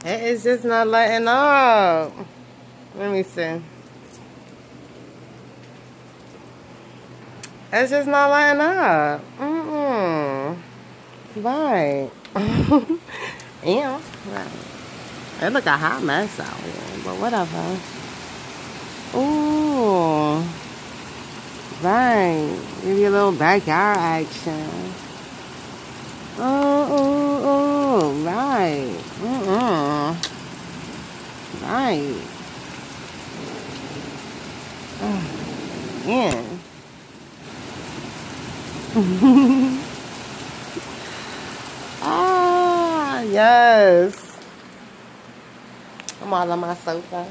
It is just not letting up. Let me see. It's just not letting up. Right. Yeah. Right. It look a hot mess out here, but whatever. Ooh. Right. Give you a little backyard action. Oh, right. Right. Yeah. Ah, yes. I'm all on my sofa.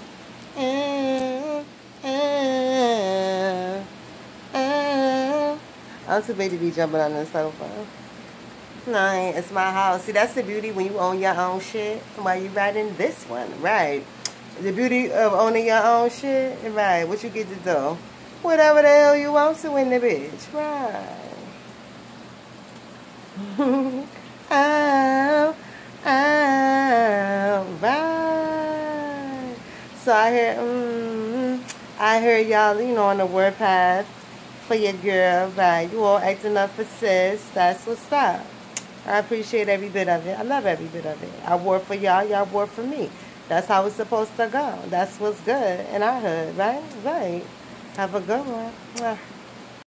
I'm too big to be jumping on the sofa. No, it's my house. See, that's the beauty when you own your own shit. Why you riding this one? Right. The beauty of owning your own shit. Right. What you get to do. Whatever the hell you want to in the bitch. Right. Oh, right. So I heard y'all, you know, on the word path for your girl, right? You all acting up for sis. That's what's up. I appreciate every bit of it. I love every bit of it. I work for y'all, y'all work for me. That's how it's supposed to go. That's what's good in our hood, right? Right. Have a good one.